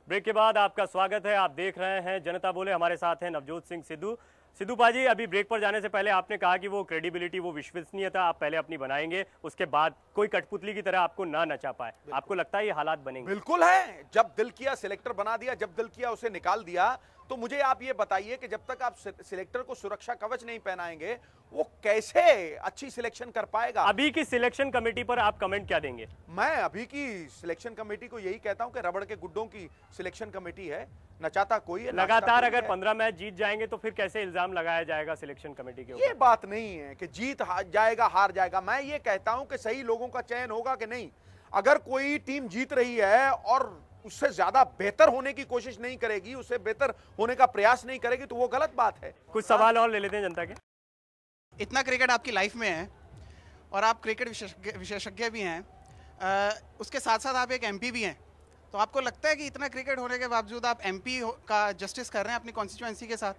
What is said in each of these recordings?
Break के बाद आपका स्वागत है। आप देख रहे हैं जनता बोले। हमारे साथ हैं नवजोत सिंह सिद्धू। सिद्धू पाजी, अभी ब्रेक पर जाने से पहले आपने कहा कि वो क्रेडिबिलिटी, वो विश्वसनीयता आप पहले अपनी बनाएंगे, उसके बाद कोई कठपुतली की तरह आपको ना नचा पाए। आपको लगता है ये हालात बनेंगे? बिल्कुल है। जब दिल किया सिलेक्टर बना दिया, जब दिल किया उसे निकाल दिया। तो मुझे आप ये बताइए कि जब तक आप सिलेक्टर को सुरक्षा कवच नहीं पहनाएंगे, वो कैसे अच्छी सिलेक्शन कर पाएगा? अभी की सिलेक्शन कमेटी पर आप कमेंट क्या देंगे? मैं अभी की सिलेक्शन कमेटी को यही कहता हूं कि रबड़ के गुड्डों की सिलेक्शन कमेटी है, नचाता कोई है। लगातार अगर 15 मैच जीत जाएंगे तो फिर कैसे इल्जाम लगाया जाएगा सिलेक्शन कमेटी के ऊपर? ये बात नहीं है कि जीत जाएगा हार जाएगा। मैं ये कहता हूं कि सही लोगों का चयन होगा कि नहीं। अगर कोई टीम जीत रही है और उससे ज्यादा बेहतर होने की कोशिश नहीं करेगी, उससे बेहतर होने का प्रयास नहीं करेगी, तो वो गलत बात है। कुछ सवाल और ले लेते हैं जनता के। इतना क्रिकेट आपकी लाइफ में है और आप क्रिकेट विशेषज्ञ भी हैं, उसके साथ साथ आप एक एमपी भी हैं, तो आपको लगता है कि इतना क्रिकेट होने के बावजूद आप एमपी का जस्टिस कर रहे हैं अपनी कॉन्स्टिट्यूएंसी के साथ?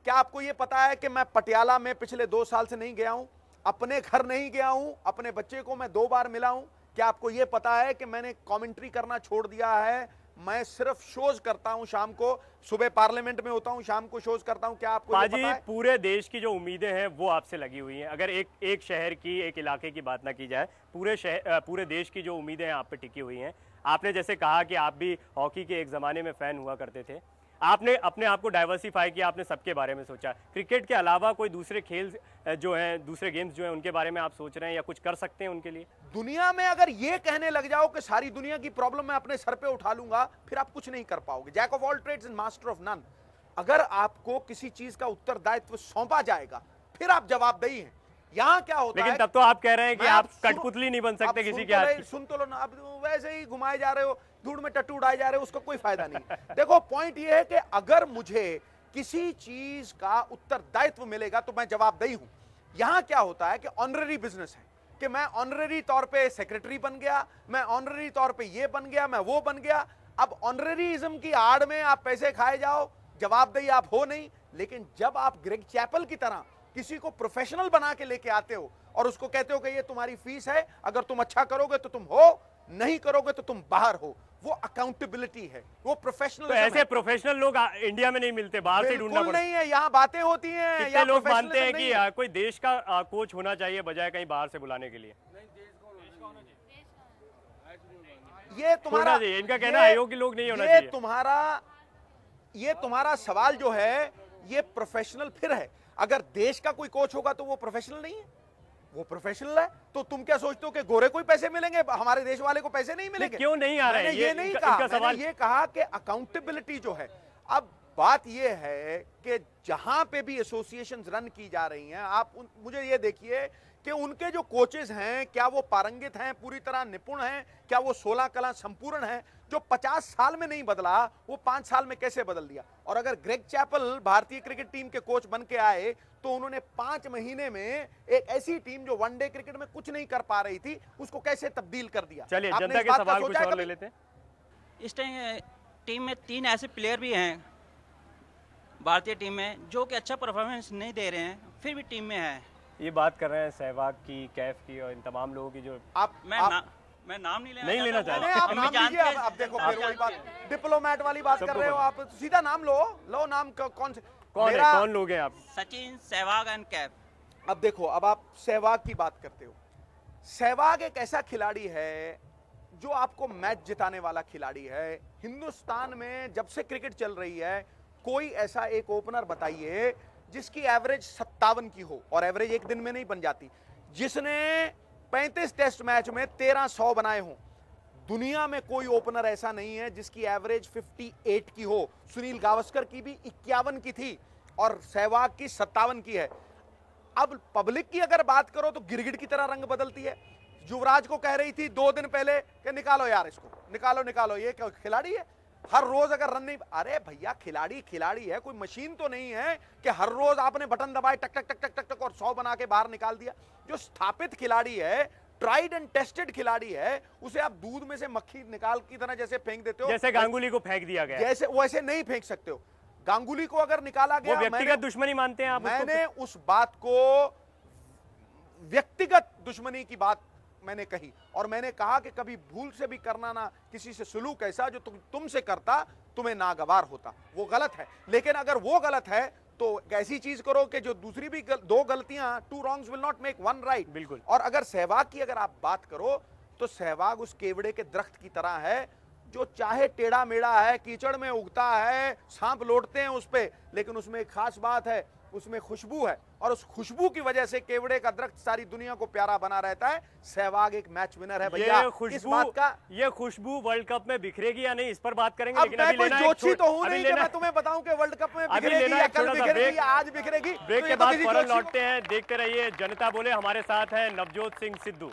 क्या आपको ये पता है कि मैं पटियाला में पिछले 2 साल से नहीं गया हूं, अपने घर नहीं गया हूं, अपने बच्चे को मैं 2 बार मिला हूं? क्या आपको ये पता है कि मैंने कमेंट्री करना छोड़ दिया है? मैं सिर्फ शोज करता हूं शाम को, सुबह पार्लियामेंट में होता हूं, शाम को शोज करता हूं। क्या आपको ये पता है? पूरे देश की जो उम्मीदें हैं वो आपसे लगी हुई हैं। अगर एक शहर की, एक इलाके की बात ना की जाए, पूरे देश की जो उम्मीदें हैं आप पे टिकी हुई हैं। आपने जैसे कहा कि आप भी हॉकी के एक ज़माने में फ़ैन हुआ करते थे, आपने अपने आप को डाइवर्सिफाई किया, आपने सबके बारे में सोचा। क्रिकेट के अलावा कोई दूसरे खेल जो हैं, दूसरे गेम्स जो हैं, उनके बारे में आप सोच रहे हैं या कुछ कर सकते हैं उनके लिए? दुनिया में अगर ये कहने लग जाओ कि सारी दुनिया की प्रॉब्लम मैं अपने सर पे उठा लूंगा, फिर आप कुछ नहीं कर पाओगे। Jack of all trades and master of none. अगर आपको किसी चीज का उत्तरदायित्व सौंपा जाएगा, फिर आप जवाबदेही हैं। यहाँ क्या होता लेकिन है, तब तो आप कह रहे हैं कि आप कठपुतली नहीं बन सकते किसी के हाथ की। सुन तो लो ना, अब वैसे ही घुमाए जा रहे हो, धूड़ में टट्टू उड़ाए जा रहे हो, उसका कोई फायदा नहीं। देखो, पॉइंट ये है कि अगर मुझे किसी चीज का उत्तरदायित्व मिलेगा तो मैं जवाबदेही हूं। यहां क्या होता है कि ऑनररी बिजनेस है कि मैं ऑनररी तौर पे सेक्रेटरी बन गया, मैं ऑनररी तौर पे ये बन गया, मैं वो बन गया। अब ऑनररीज्म की आड़ में आप पैसे खाए जाओ, जवाबदेही आप हो नहीं। लेकिन जब आप ग्रेग चैपल की तरह किसी को प्रोफेशनल बना के लेके आते हो और उसको कहते हो कि ये तुम्हारी फीस है, अगर तुम अच्छा करोगे तो तुम हो, नहीं करोगे तो तुम बाहर हो, वो अकाउंटेबिलिटी है, वो प्रोफेशनल। तो ऐसे प्रोफेशनल लोग इंडिया में नहीं मिलते, बाहर से ढूंढना पड़ता है। नहीं है, यहाँ बातें होती हैं। कितने लोग मानते हैं कि कोई देश का कोच होना चाहिए बजाय कहीं बाहर से बुलाने के लिए? ये तुम्हारा, इनका कहना आयोग के लोग नहीं होना चाहिए। ये तुम्हारा सवाल जो है, ये प्रोफेशनल फिर है। अगर देश का कोई कोच होगा तो वो प्रोफेशनल नहीं है, वो प्रोफेशनल है। तो तुम क्या सोचते हो कि गोरे को ही पैसे मिलेंगे, हमारे देश वाले को पैसे नहीं मिलेंगे? क्यों नहीं आ रहे हैं? ये नहीं कहा, मैंने ये कहा कि अकाउंटेबिलिटी जो है। अब बात ये है कि जहां पे भी एसोसिएशंस रन की जा रही हैं, आप मुझे ये देखिए कि उनके जो कोचेस हैं, क्या वो पारंगित हैं, पूरी तरह निपुण हैं, क्या वो 16 कला संपूर्ण हैं? जो 50 साल में नहीं बदला, वो 5 साल में कैसे बदल दिया? और अगर ग्रेग चैपल भारतीय क्रिकेट टीम के कोच बन के आए तो उन्होंने 5 महीने में एक ऐसी टीम जो वनडे क्रिकेट में कुछ नहीं कर पा रही थी, उसको कैसे तब्दील कर दिया? चलिए जनता के सवाल कुछ और ले लेते हैं। इस टाइम टीम में 3 ऐसे प्लेयर भी हैं भारतीय टीम में जो कि अच्छा परफॉर्मेंस नहीं दे रहे हैं, फिर भी टीम में है। ये बात कर रहे हैं सहवाग की, कैफ की और इन तमाम लोगों की जो मैं नाम नहीं लेना चाहता। आप नाम लीजिए। आप देखो, फिर वही बात, डिप्लोमेट वाली बात कर रहे हो आप। सीधा नाम लो नाम कौन लोग हैं आप? सचिन, सहवाग एंड कैफ। अब देखो, अब आप सहवाग की बात करते हो। सहवाग एक ऐसा खिलाड़ी है जो आपको मैच जिताने वाला खिलाड़ी है। हिंदुस्तान में जब से क्रिकेट चल रही है, कोई ऐसा एक ओपनर बताइए जिसकी एवरेज 57 की हो, और एवरेज एक दिन में नहीं बन जाती, जिसने 35 टेस्ट मैच में 1300 बनाए हों। दुनिया में कोई ओपनर ऐसा नहीं है जिसकी एवरेज 58 की हो। सुनील गावस्कर की भी 51 की थी और सहवाग की 57 की है। अब पब्लिक की अगर बात करो तो गिरगिट की तरह रंग बदलती है। युवराज को कह रही थी 2 दिन पहले कि निकालो यार इसको, निकालो, ये क्या खिलाड़ी है? हर रोज अगर रन नहीं, अरे भैया खिलाड़ी है, कोई मशीन तो नहीं है कि हर रोज आपने बटन दबाए टक टक टक टक टक और 100 बना के बाहर निकाल दिया। जो स्थापित खिलाड़ी है, ट्राइड एंड टेस्टेड खिलाड़ी है, उसे आप दूध में से मक्खी निकाल की तरह जैसे फेंक देते हो, जैसे गांगुली को फेंक दिया गया, जैसे वैसे नहीं फेंक सकते हो। गांगुली को अगर निकाला गया, वो व्यक्तिगत दुश्मनी मानते हैं आप? मैंने उस बात को व्यक्तिगत दुश्मनी की बात मैंने कही, और मैंने कहा कि कभी भूल से भी करना ना किसी से सुलूक ऐसा जो तुमसे करता तुम्हें नागवार होता, वो गलत है। लेकिन अगर वो गलत है तो ऐसी चीज करो कि जो दूसरी भी दो गलतियां, two wrongs will not make one right. बिल्कुल। और अगर सहवाग की अगर आप बात करो तो सहवाग उस केवड़े के दरख्त की तरह है जो चाहे टेढ़ा मेढ़ा है, कीचड़ में उगता है, सांप लौटते हैं उस पे, लेकिन उसमें एक खास बात है, उसमें खुशबू है, और उस खुशबू की वजह से केवड़े का दरख्त सारी दुनिया को प्यारा बना रहता है। सहवाग एक मैच विनर है भैया। इस बात का, ये खुशबू वर्ल्ड कप में बिखरेगी या नहीं, इस पर बात करेंगे। अब लेकिन मैं अभी कोई लेना जोशी तो हूं नहीं कि लेना मैं तुम्हें बताऊं कि वर्ल्ड कप में अभी बिखरेगी लेना या एक कल छोटा सा बिखरेगी ब्रेक। या आज बिखरेगी। ब्रेक तो के ये तो बाद किसी फौरन जोशी लौटते हैं। देखते रहिए जनता बोले। हमारे साथ है नवजोत सिंह सिद्धू।